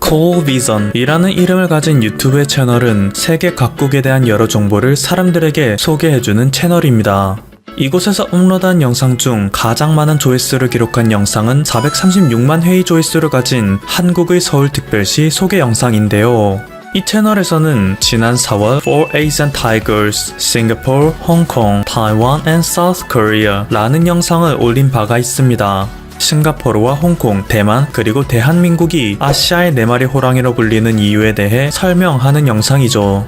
Cool Vision이라는 이름을 가진 유튜브의 채널은 세계 각국에 대한 여러 정보를 사람들에게 소개해주는 채널입니다. 이곳에서 업로드한 영상 중 가장 많은 조회수를 기록한 영상은 436만 회의 조회수를 가진 한국의 서울특별시 소개 영상인데요. 이 채널에서는 지난 4월 For Asian Tigers, Singapore, Hong Kong, Taiwan and South Korea 라는 영상을 올린 바가 있습니다. 싱가포르와 홍콩, 대만, 그리고 대한민국이 아시아의 4마리 호랑이로 불리는 이유에 대해 설명하는 영상이죠.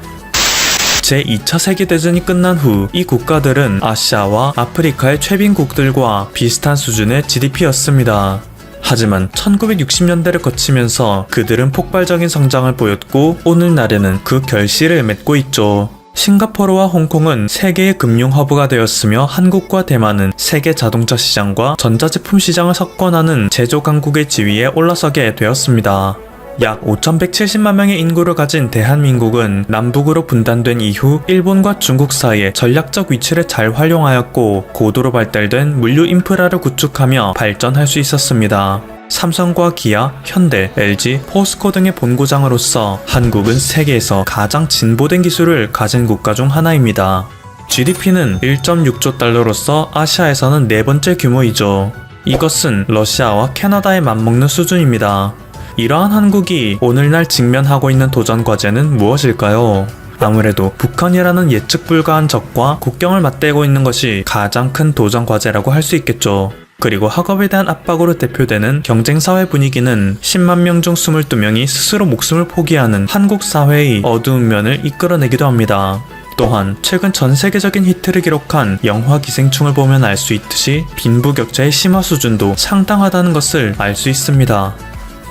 제2차 세계대전이 끝난 후 이 국가들은 아시아와 아프리카의 최빈국들과 비슷한 수준의 GDP였습니다. 하지만 1960년대를 거치면서 그들은 폭발적인 성장을 보였고 오늘날에는 그 결실을 맺고 있죠. 싱가포르와 홍콩은 세계의 금융 허브가 되었으며 한국과 대만은 세계 자동차 시장과 전자제품 시장을 석권하는 제조 강국의 지위에 올라서게 되었습니다. 약 5,170만 명의 인구를 가진 대한민국은 남북으로 분단된 이후 일본과 중국 사이에 전략적 위치를 잘 활용하였고 고도로 발달된 물류 인프라를 구축하며 발전할 수 있었습니다. 삼성과 기아, 현대, LG, 포스코 등의 본고장으로서 한국은 세계에서 가장 진보된 기술을 가진 국가 중 하나입니다. GDP는 1.6조 달러로서 아시아에서는 4번째 규모이죠. 이것은 러시아와 캐나다에 맞먹는 수준입니다. 이러한 한국이 오늘날 직면하고 있는 도전 과제는 무엇일까요? 아무래도 북한이라는 예측 불가한 적과 국경을 맞대고 있는 것이 가장 큰 도전 과제라고 할 수 있겠죠. 그리고 학업에 대한 압박으로 대표되는 경쟁사회 분위기는 10만 명 중 22명이 스스로 목숨을 포기하는 한국 사회의 어두운 면을 이끌어내기도 합니다. 또한 최근 전 세계적인 히트를 기록한 영화 기생충을 보면 알 수 있듯이 빈부격차의 심화 수준도 상당하다는 것을 알 수 있습니다.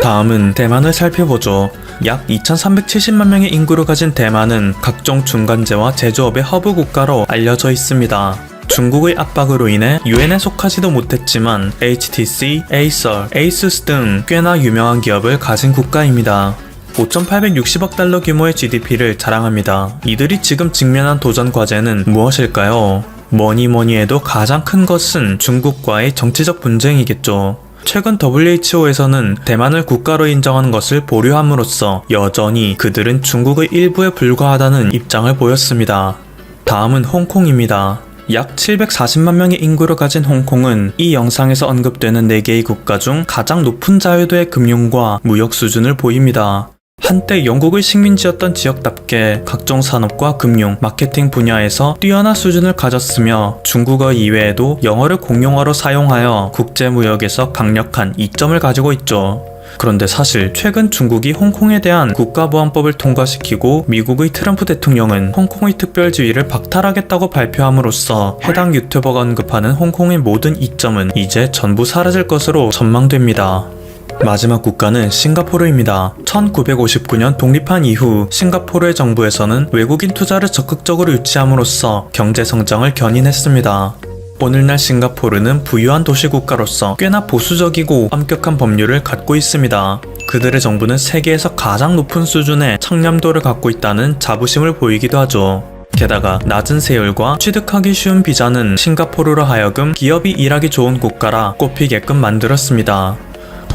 다음은 대만을 살펴보죠. 약 2,370만 명의 인구를 가진 대만은 각종 중간재와 제조업의 허브 국가로 알려져 있습니다. 중국의 압박으로 인해 유엔에 속하지도 못했지만 HTC, 에이서, 에이수스 등 꽤나 유명한 기업을 가진 국가입니다. 5,860억 달러 규모의 GDP를 자랑합니다. 이들이 지금 직면한 도전 과제는 무엇일까요? 뭐니 해도 가장 큰 것은 중국과의 정치적 분쟁이겠죠. 최근 WHO에서는 대만을 국가로 인정하는 것을 보류함으로써 여전히 그들은 중국의 일부에 불과하다는 입장을 보였습니다. 다음은 홍콩입니다. 약 740만 명의 인구를 가진 홍콩은 이 영상에서 언급되는 4개의 국가 중 가장 높은 자유도의 금융과 무역 수준을 보입니다. 한때 영국의 식민지였던 지역답게 각종 산업과 금융, 마케팅 분야에서 뛰어난 수준을 가졌으며 중국어 이외에도 영어를 공용어로 사용하여 국제무역에서 강력한 이점을 가지고 있죠. 그런데 사실 최근 중국이 홍콩에 대한 국가보안법을 통과시키고 미국의 트럼프 대통령은 홍콩의 특별지위를 박탈하겠다고 발표함으로써 해당 유튜버가 언급하는 홍콩의 모든 이점은 이제 전부 사라질 것으로 전망됩니다. 마지막 국가는 싱가포르입니다. 1959년 독립한 이후 싱가포르의 정부에서는 외국인 투자를 적극적으로 유치함으로써 경제 성장을 견인했습니다. 오늘날 싱가포르는 부유한 도시국가로서 꽤나 보수적이고 엄격한 법률을 갖고 있습니다. 그들의 정부는 세계에서 가장 높은 수준의 청렴도를 갖고 있다는 자부심을 보이기도 하죠. 게다가 낮은 세율과 취득하기 쉬운 비자는 싱가포르로 하여금 기업이 일하기 좋은 국가라 꼽히게끔 만들었습니다.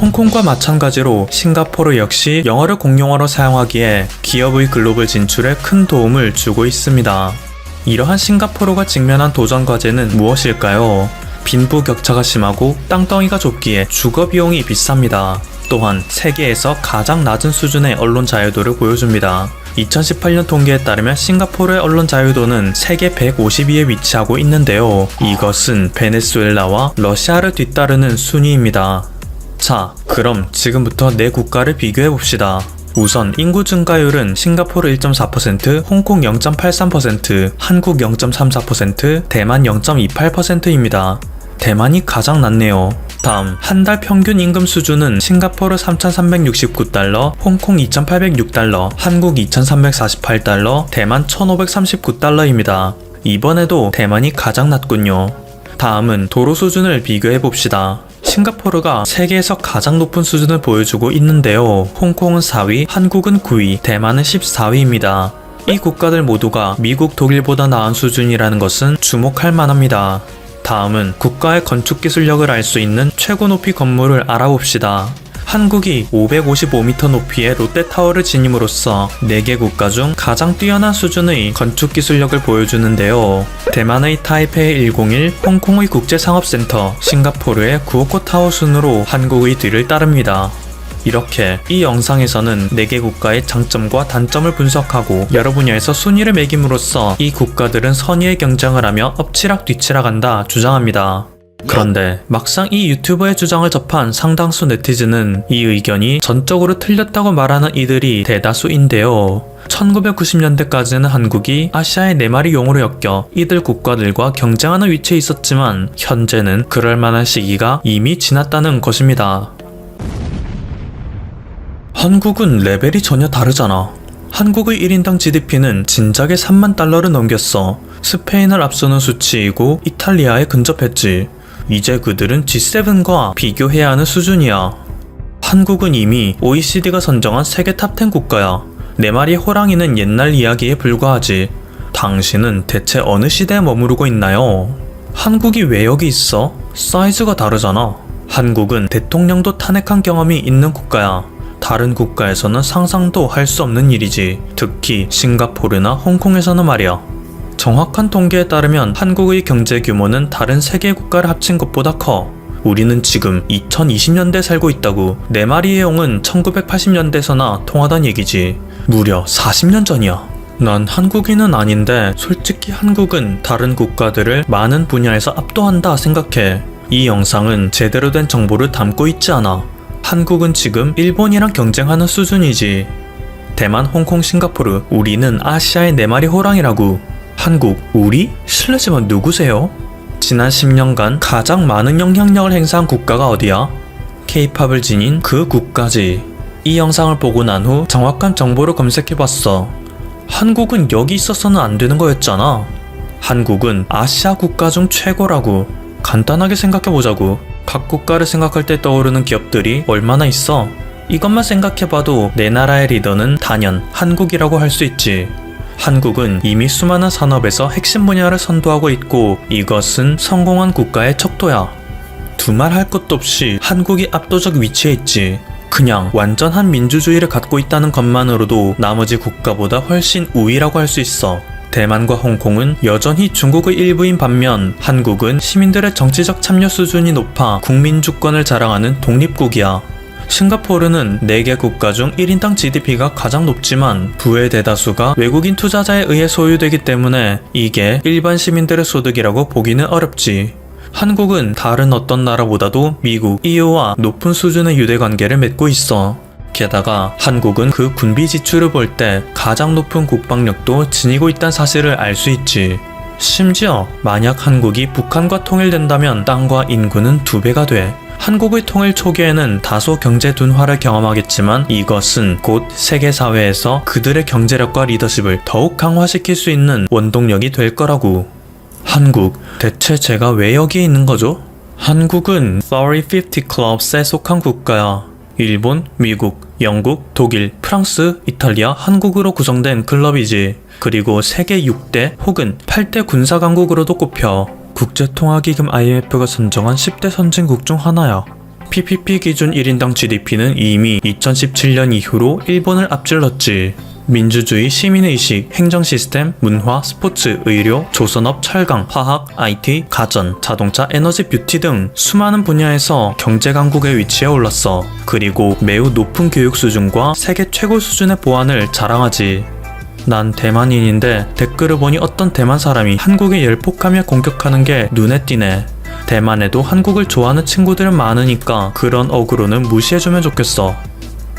홍콩과 마찬가지로 싱가포르 역시 영어를 공용어로 사용하기에 기업의 글로벌 진출에 큰 도움을 주고 있습니다. 이러한 싱가포르가 직면한 도전 과제는 무엇일까요? 빈부격차가 심하고 땅덩이가 좁기에 주거 비용이 비쌉니다. 또한 세계에서 가장 낮은 수준의 언론 자유도를 보여줍니다. 2018년 통계에 따르면 싱가포르의 언론 자유도는 세계 152위에 위치하고 있는데요. 이것은 베네수엘라와 러시아를 뒤따르는 순위입니다. 자, 그럼 지금부터 4국가를 비교해봅시다. 우선 인구 증가율은 싱가포르 1.4%, 홍콩 0.83%, 한국 0.34%, 대만 0.28%입니다. 대만이 가장 낮네요. 다음, 한 달 평균 임금 수준은 싱가포르 3,369달러, 홍콩 2,806달러, 한국 2,348달러, 대만 1,539달러입니다. 이번에도 대만이 가장 낮군요. 다음은 도로 수준을 비교해봅시다. 싱가포르가 세계에서 가장 높은 수준을 보여주고 있는데요. 홍콩은 4위, 한국은 9위, 대만은 14위입니다. 이 국가들 모두가 미국, 독일보다 나은 수준이라는 것은 주목할 만합니다. 다음은 국가의 건축 기술력을 알 수 있는 최고 높이 건물을 알아봅시다. 한국이 555m 높이의 롯데타워를 지님으로써 4개 국가 중 가장 뛰어난 수준의 건축 기술력을 보여주는데요. 대만의 타이페이 101, 홍콩의 국제상업센터, 싱가포르의 구오코 타워 순으로 한국의 뒤를 따릅니다. 이렇게 이 영상에서는 4개 국가의 장점과 단점을 분석하고 여러 분야에서 순위를 매김으로써 이 국가들은 선의의 경쟁을 하며 엎치락 뒤치락한다 주장합니다. 그런데 막상 이 유튜버의 주장을 접한 상당수 네티즌은 이 의견이 전적으로 틀렸다고 말하는 이들이 대다수인데요. 1990년대까지는 한국이 아시아의 4마리 용으로 엮여 이들 국가들과 경쟁하는 위치에 있었지만 현재는 그럴 만한 시기가 이미 지났다는 것입니다. 한국은 레벨이 전혀 다르잖아. 한국의 1인당 GDP는 진작에 3만 달러를 넘겼어. 스페인을 앞서는 수치이고 이탈리아에 근접했지. 이제 그들은 G7과 비교해야 하는 수준이야. 한국은 이미 OECD가 선정한 세계 탑10 국가야. 4마리 호랑이는 옛날 이야기에 불과하지. 당신은 대체 어느 시대에 머무르고 있나요? 한국이 왜 여기 있어? 사이즈가 다르잖아. 한국은 대통령도 탄핵한 경험이 있는 국가야. 다른 국가에서는 상상도 할 수 없는 일이지. 특히 싱가포르나 홍콩에서는 말이야. 정확한 통계에 따르면 한국의 경제 규모는 다른 세계 국가를 합친 것보다 커. 우리는 지금 2020년대에 살고 있다고. 4마리의 용은 1980년대에서나 통하던 얘기지. 무려 40년 전이야. 난 한국인은 아닌데 솔직히 한국은 다른 국가들을 많은 분야에서 압도한다 생각해. 이 영상은 제대로 된 정보를 담고 있지 않아. 한국은 지금 일본이랑 경쟁하는 수준이지. 대만, 홍콩, 싱가포르, 우리는 아시아의 4마리 호랑이라고. 한국, 우리? 실례지만 누구세요? 지난 10년간 가장 많은 영향력을 행사한 국가가 어디야? K-팝을 지닌 그 국가지. 이 영상을 보고 난 후 정확한 정보를 검색해봤어. 한국은 여기 있어서는 안 되는 거였잖아. 한국은 아시아 국가 중 최고라고. 간단하게 생각해보자고. 각 국가를 생각할 때 떠오르는 기업들이 얼마나 있어? 이것만 생각해봐도 내 나라의 리더는 단연 한국이라고 할 수 있지. 한국은 이미 수많은 산업에서 핵심 분야를 선도하고 있고 이것은 성공한 국가의 척도야. 두말할 것도 없이 한국이 압도적 위치에 있지. 그냥 완전한 민주주의를 갖고 있다는 것만으로도 나머지 국가보다 훨씬 우위라고 할 수 있어. 대만과 홍콩은 여전히 중국의 일부인 반면 한국은 시민들의 정치적 참여 수준이 높아 국민 주권을 자랑하는 독립국이야. 싱가포르는 4개 국가 중 1인당 GDP가 가장 높지만 부의 대다수가 외국인 투자자에 의해 소유되기 때문에 이게 일반 시민들의 소득이라고 보기는 어렵지. 한국은 다른 어떤 나라보다도 미국, EU와 높은 수준의 유대관계를 맺고 있어. 게다가 한국은 그 군비 지출을 볼 때 가장 높은 국방력도 지니고 있다는 사실을 알 수 있지. 심지어 만약 한국이 북한과 통일된다면 땅과 인구는 2배가 돼. 한국의 통일 초기에는 다소 경제 둔화를 경험하겠지만 이것은 곧 세계사회에서 그들의 경제력과 리더십을 더욱 강화시킬 수 있는 원동력이 될 거라고. 한국, 대체 제가 왜 여기에 있는 거죠? 한국은 30-50 클럽스에 속한 국가야. 일본, 미국, 영국, 독일, 프랑스, 이탈리아, 한국으로 구성된 클럽이지. 그리고 세계 6대 혹은 8대 군사강국으로도 꼽혀. 국제통화기금 IMF가 선정한 10대 선진국 중 하나야. PPP 기준 1인당 GDP는 이미 2017년 이후로 일본을 앞질렀지. 민주주의, 시민의식, 행정 시스템, 문화, 스포츠, 의료, 조선업, 철강, 화학, IT, 가전, 자동차, 에너지, 뷰티 등 수많은 분야에서 경제 강국의 위치에 올랐어. 그리고 매우 높은 교육 수준과 세계 최고 수준의 보안을 자랑하지. 난 대만인인데 댓글을 보니 어떤 대만 사람이 한국에 열폭하며 공격하는 게 눈에 띄네. 대만에도 한국을 좋아하는 친구들은 많으니까 그런 어그로는 무시해주면 좋겠어.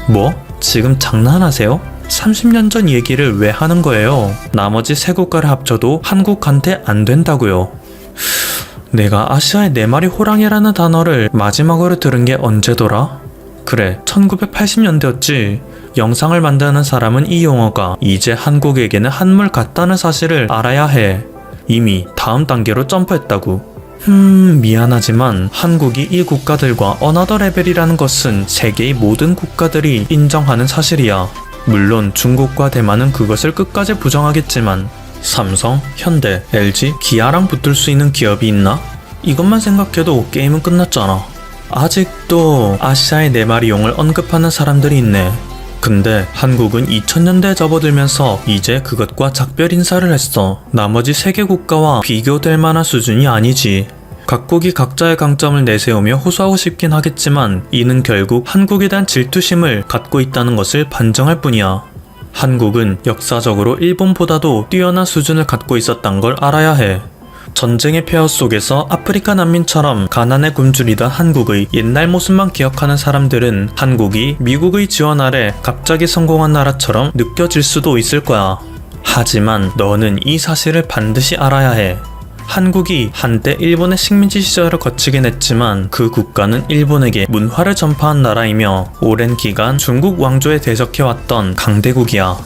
뭐? 지금 장난하세요? 30년 전 얘기를 왜 하는 거예요? 나머지 세 국가를 합쳐도 한국한테 안 된다고요. 내가 아시아의 4마리 호랑이라는 단어를 마지막으로 들은 게 언제더라? 그래, 1980년대였지. 영상을 만드는 사람은 이 용어가 이제 한국에게는 한물 같다는 사실을 알아야 해. 이미 다음 단계로 점프했다고. 미안하지만 한국이 이 국가들과 어나더 레벨이라는 것은 세계의 모든 국가들이 인정하는 사실이야. 물론 중국과 대만은 그것을 끝까지 부정하겠지만 삼성, 현대, LG, 기아랑 붙을 수 있는 기업이 있나? 이것만 생각해도 게임은 끝났잖아. 아직도 아시아의 4마리 용을 언급하는 사람들이 있네. 근데 한국은 2000년대에 접어들면서 이제 그것과 작별 인사를 했어. 나머지 세계 국가와 비교될 만한 수준이 아니지. 각국이 각자의 강점을 내세우며 호소하고 싶긴 하겠지만 이는 결국 한국에 대한 질투심을 갖고 있다는 것을 반증할 뿐이야. 한국은 역사적으로 일본보다도 뛰어난 수준을 갖고 있었단 걸 알아야 해. 전쟁의 폐허 속에서 아프리카 난민처럼 가난에 굶주리던 한국의 옛날 모습만 기억하는 사람들은 한국이 미국의 지원 아래 갑자기 성공한 나라처럼 느껴질 수도 있을 거야. 하지만 너는 이 사실을 반드시 알아야 해. 한국이 한때 일본의 식민지 시절을 거치긴 했지만 그 국가는 일본에게 문화를 전파한 나라이며 오랜 기간 중국 왕조에 대적해왔던 강대국이야.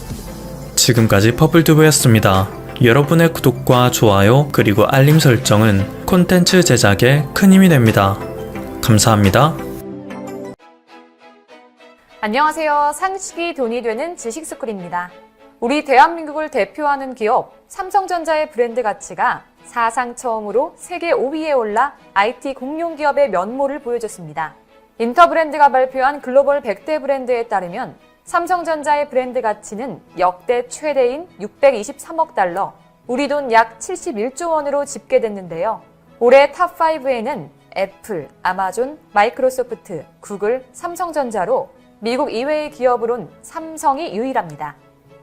지금까지 퍼플튜브였습니다. 여러분의 구독과 좋아요 그리고 알림 설정은 콘텐츠 제작에 큰 힘이 됩니다. 감사합니다. 안녕하세요. 상식이 돈이 되는 지식스쿨입니다. 우리 대한민국을 대표하는 기업 삼성전자의 브랜드 가치가 사상 처음으로 세계 5위에 올라 IT 공룡기업의 면모를 보여줬습니다. 인터브랜드가 발표한 글로벌 100대 브랜드에 따르면 삼성전자의 브랜드 가치는 역대 최대인 623억 달러, 우리 돈 약 71조 원으로 집계됐는데요. 올해 탑5에는 애플, 아마존, 마이크로소프트, 구글, 삼성전자로 미국 이외의 기업으론 삼성이 유일합니다.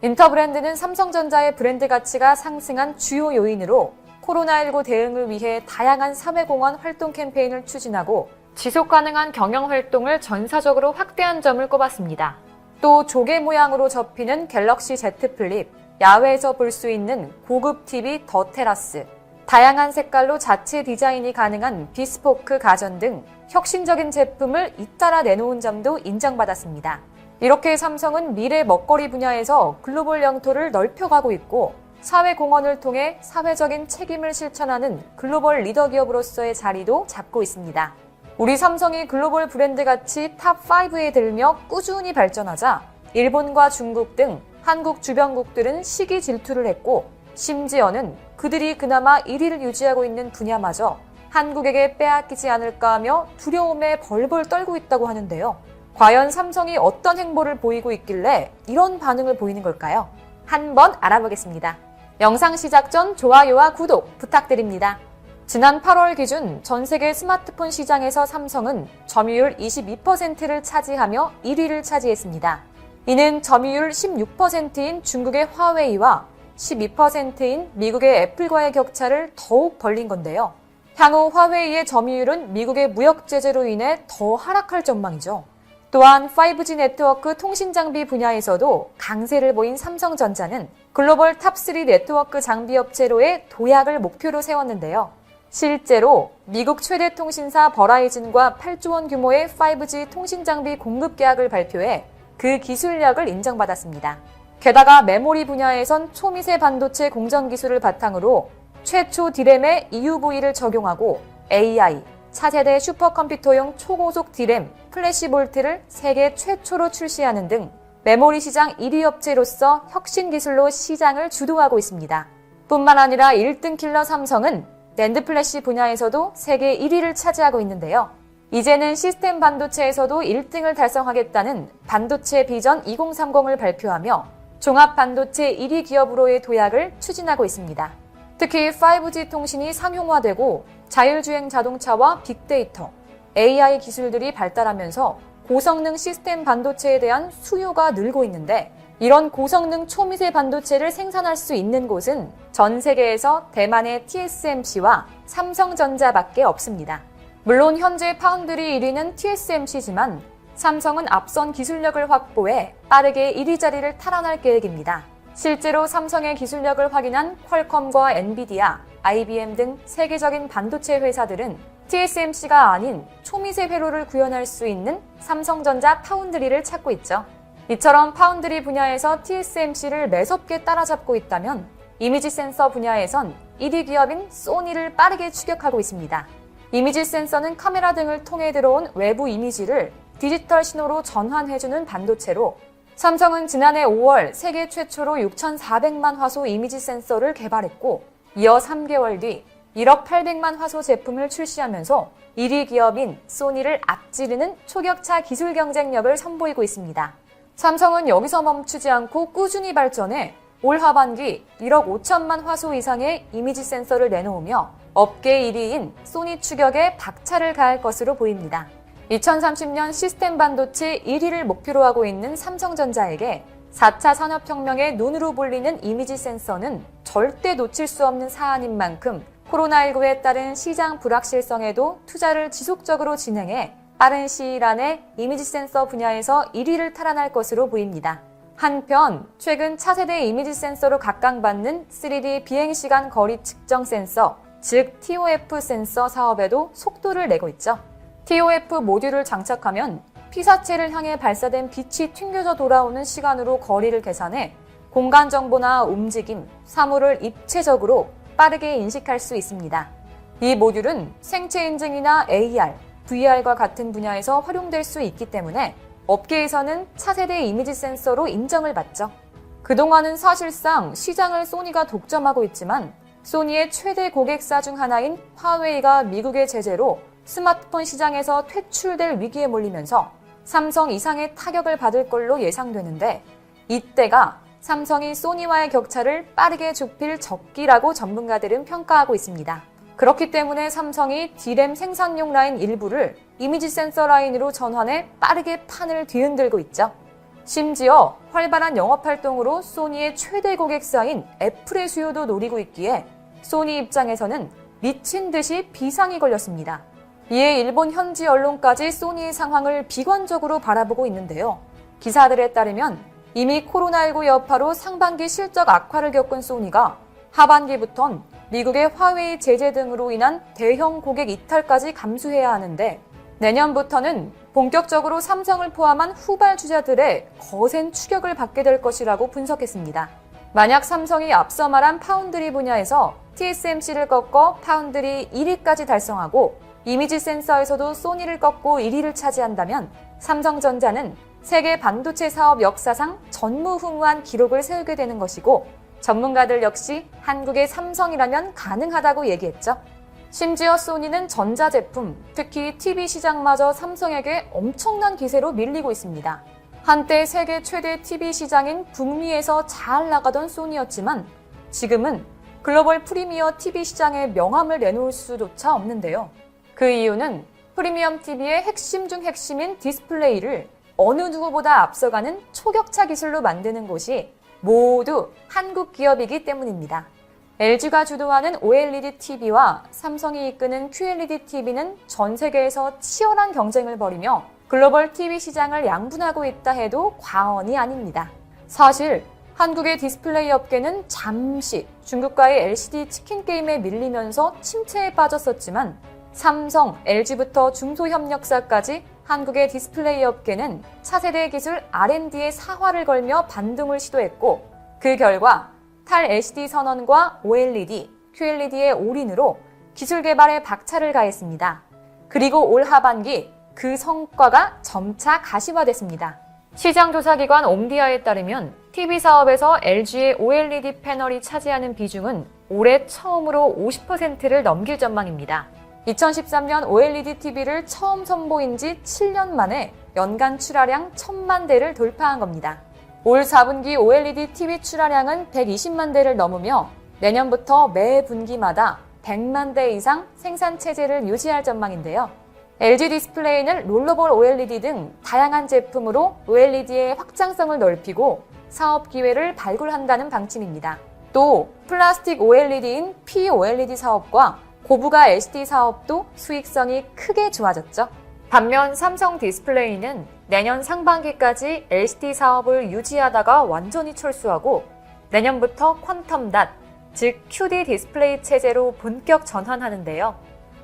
인터브랜드는 삼성전자의 브랜드 가치가 상승한 주요 요인으로 코로나19 대응을 위해 다양한 사회공헌 활동 캠페인을 추진하고 지속가능한 경영활동을 전사적으로 확대한 점을 꼽았습니다. 또 조개 모양으로 접히는 갤럭시 Z 플립, 야외에서 볼 수 있는 고급 TV 더 테라스, 다양한 색깔로 자체 디자인이 가능한 비스포크 가전 등 혁신적인 제품을 잇따라 내놓은 점도 인정받았습니다. 이렇게 삼성은 미래 먹거리 분야에서 글로벌 영토를 넓혀가고 있고 사회공헌을 통해 사회적인 책임을 실천하는 글로벌 리더 기업으로서의 자리도 잡고 있습니다. 우리 삼성이 글로벌 브랜드 가치 탑5에 들며 꾸준히 발전하자 일본과 중국 등 한국 주변국들은 시기 질투를 했고 심지어는 그들이 그나마 1위를 유지하고 있는 분야마저 한국에게 빼앗기지 않을까 하며 두려움에 벌벌 떨고 있다고 하는데요. 과연 삼성이 어떤 행보를 보이고 있길래 이런 반응을 보이는 걸까요? 한번 알아보겠습니다. 영상 시작 전 좋아요와 구독 부탁드립니다. 지난 8월 기준 전 세계 스마트폰 시장에서 삼성은 점유율 22%를 차지하며 1위를 차지했습니다. 이는 점유율 16%인 중국의 화웨이와 12%인 미국의 애플과의 격차를 더욱 벌린 건데요. 향후 화웨이의 점유율은 미국의 무역 제재로 인해 더 하락할 전망이죠. 또한 5G 네트워크 통신 장비 분야에서도 강세를 보인 삼성전자는 글로벌 탑3 네트워크 장비 업체로의 도약을 목표로 세웠는데요. 실제로 미국 최대 통신사 버라이즌과 8조 원 규모의 5G 통신 장비 공급 계약을 발표해 그 기술력을 인정받았습니다. 게다가 메모리 분야에선 초미세 반도체 공정 기술을 바탕으로 최초 D램에 EUV를 적용하고 AI, 차세대 슈퍼컴퓨터용 초고속 D램, 플래시볼트를 세계 최초로 출시하는 등 메모리 시장 1위 업체로서 혁신 기술로 시장을 주도하고 있습니다. 뿐만 아니라 1등 킬러 삼성은 낸드 플래시 분야에서도 세계 1위를 차지하고 있는데요. 이제는 시스템 반도체에서도 1등을 달성하겠다는 반도체 비전 2030을 발표하며 종합 반도체 1위 기업으로의 도약을 추진하고 있습니다. 특히 5G 통신이 상용화되고 자율주행 자동차와 빅데이터, AI 기술들이 발달하면서 고성능 시스템 반도체에 대한 수요가 늘고 있는데 이런 고성능 초미세 반도체를 생산할 수 있는 곳은 전 세계에서 대만의 TSMC와 삼성전자밖에 없습니다. 물론 현재 파운드리 1위는 TSMC지만 삼성은 앞선 기술력을 확보해 빠르게 1위 자리를 탈환할 계획입니다. 실제로 삼성의 기술력을 확인한 퀄컴과 엔비디아, IBM 등 세계적인 반도체 회사들은 TSMC가 아닌 초미세 회로를 구현할 수 있는 삼성전자 파운드리를 찾고 있죠. 이처럼 파운드리 분야에서 TSMC를 매섭게 따라잡고 있다면 이미지 센서 분야에선 1위 기업인 소니를 빠르게 추격하고 있습니다. 이미지 센서는 카메라 등을 통해 들어온 외부 이미지를 디지털 신호로 전환해주는 반도체로 삼성은 지난해 5월 세계 최초로 6,400만 화소 이미지 센서를 개발했고 이어 3개월 뒤 1억 800만 화소 제품을 출시하면서 1위 기업인 소니를 앞지르는 초격차 기술 경쟁력을 선보이고 있습니다. 삼성은 여기서 멈추지 않고 꾸준히 발전해 올 하반기 1억 5천만 화소 이상의 이미지 센서를 내놓으며 업계 1위인 소니 추격에 박차를 가할 것으로 보입니다. 2030년 시스템 반도체 1위를 목표로 하고 있는 삼성전자에게 4차 산업혁명의 눈으로 불리는 이미지 센서는 절대 놓칠 수 없는 사안인 만큼 코로나19에 따른 시장 불확실성에도 투자를 지속적으로 진행해 빠른 시일 안에 이미지 센서 분야에서 1위를 탈환할 것으로 보입니다. 한편 최근 차세대 이미지 센서로 각광받는 3D 비행시간 거리 측정 센서, 즉 TOF 센서 사업에도 속도를 내고 있죠. TOF 모듈을 장착하면 피사체를 향해 발사된 빛이 튕겨져 돌아오는 시간으로 거리를 계산해 공간 정보나 움직임, 사물을 입체적으로 빠르게 인식할 수 있습니다. 이 모듈은 생체 인증이나 AR, VR과 같은 분야에서 활용될 수 있기 때문에 업계에서는 차세대 이미지 센서로 인정을 받죠. 그동안은 사실상 시장을 소니가 독점하고 있지만 소니의 최대 고객사 중 하나인 화웨이가 미국의 제재로 스마트폰 시장에서 퇴출될 위기에 몰리면서 삼성 이상의 타격을 받을 걸로 예상되는데 이때가 삼성이 소니와의 격차를 빠르게 좁힐 적기라고 전문가들은 평가하고 있습니다. 그렇기 때문에 삼성이 D램 생산용 라인 일부를 이미지 센서 라인으로 전환해 빠르게 판을 뒤흔들고 있죠. 심지어 활발한 영업활동으로 소니의 최대 고객사인 애플의 수요도 노리고 있기에 소니 입장에서는 미친 듯이 비상이 걸렸습니다. 이에 일본 현지 언론까지 소니의 상황을 비관적으로 바라보고 있는데요. 기사들에 따르면 이미 코로나19 여파로 상반기 실적 악화를 겪은 소니가 하반기부턴 미국의 화웨이 제재 등으로 인한 대형 고객 이탈까지 감수해야 하는데 내년부터는 본격적으로 삼성을 포함한 후발주자들의 거센 추격을 받게 될 것이라고 분석했습니다. 만약 삼성이 앞서 말한 파운드리 분야에서 TSMC를 꺾어 파운드리 1위까지 달성하고 이미지 센서에서도 소니를 꺾고 1위를 차지한다면 삼성전자는 세계 반도체 사업 역사상 전무후무한 기록을 세우게 되는 것이고 전문가들 역시 한국의 삼성이라면 가능하다고 얘기했죠. 심지어 소니는 전자제품, 특히 TV 시장마저 삼성에게 엄청난 기세로 밀리고 있습니다. 한때 세계 최대 TV 시장인 북미에서 잘 나가던 소니였지만 지금은 글로벌 프리미어 TV 시장에 명함을 내놓을 수조차 없는데요. 그 이유는 프리미엄 TV의 핵심 중 핵심인 디스플레이를 어느 누구보다 앞서가는 초격차 기술로 만드는 곳이 모두 한국 기업이기 때문입니다. LG가 주도하는 OLED TV와 삼성이 이끄는 QLED TV는 전 세계에서 치열한 경쟁을 벌이며 글로벌 TV 시장을 양분하고 있다 해도 과언이 아닙니다. 사실 한국의 디스플레이 업계는 잠시 중국과의 LCD 치킨 게임에 밀리면서 침체에 빠졌었지만 삼성, LG부터 중소협력사까지 한국의 디스플레이 업계는 차세대 기술 R&D에 사활을 걸며 반등을 시도했고 그 결과 탈 LCD 선언과 OLED, QLED의 올인으로 기술 개발에 박차를 가했습니다. 그리고 올 하반기 그 성과가 점차 가시화됐습니다. 시장조사기관 옴디아에 따르면 TV 사업에서 LG의 OLED 패널이 차지하는 비중은 올해 처음으로 50%를 넘길 전망입니다. 2013년 OLED TV를 처음 선보인 지 7년 만에 연간 출하량 1000만 대를 돌파한 겁니다. 올 4분기 OLED TV 출하량은 120만 대를 넘으며 내년부터 매 분기마다 100만 대 이상 생산 체제를 유지할 전망인데요. LG 디스플레이는 롤러볼 OLED 등 다양한 제품으로 OLED의 확장성을 넓히고 사업 기회를 발굴한다는 방침입니다. 또 플라스틱 OLED인 POLED 사업과 고부가 LCD 사업도 수익성이 크게 좋아졌죠. 반면 삼성 디스플레이는 내년 상반기까지 LCD 사업을 유지하다가 완전히 철수하고 내년부터 퀀텀 닷, 즉 QD 디스플레이 체제로 본격 전환하는데요.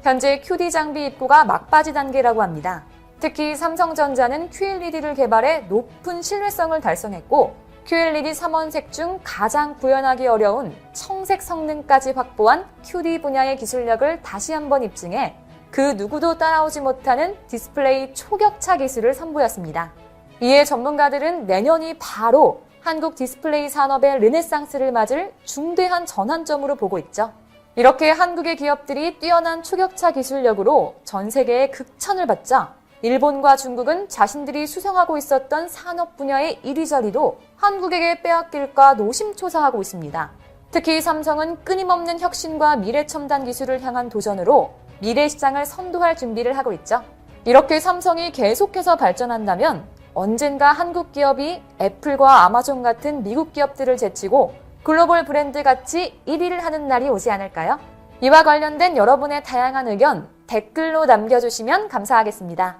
현재 QD 장비 입고가 막바지 단계라고 합니다. 특히 삼성전자는 QLED를 개발해 높은 신뢰성을 달성했고 QLED 3원색 중 가장 구현하기 어려운 청색 성능까지 확보한 QD 분야의 기술력을 다시 한번 입증해 그 누구도 따라오지 못하는 디스플레이 초격차 기술을 선보였습니다. 이에 전문가들은 내년이 바로 한국 디스플레이 산업의 르네상스를 맞을 중대한 전환점으로 보고 있죠. 이렇게 한국의 기업들이 뛰어난 초격차 기술력으로 전 세계의 극찬을 받자 일본과 중국은 자신들이 수성하고 있었던 산업 분야의 이리저리도 한국에게 빼앗길까 노심초사하고 있습니다. 특히 삼성은 끊임없는 혁신과 미래 첨단 기술을 향한 도전으로 미래 시장을 선도할 준비를 하고 있죠. 이렇게 삼성이 계속해서 발전한다면 언젠가 한국 기업이 애플과 아마존 같은 미국 기업들을 제치고 글로벌 브랜드 같이 1위를 하는 날이 오지 않을까요? 이와 관련된 여러분의 다양한 의견 댓글로 남겨주시면 감사하겠습니다.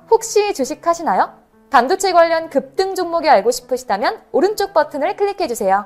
혹시 주식하시나요? 반도체 관련 급등 종목이 알고 싶으시다면 오른쪽 버튼을 클릭해주세요.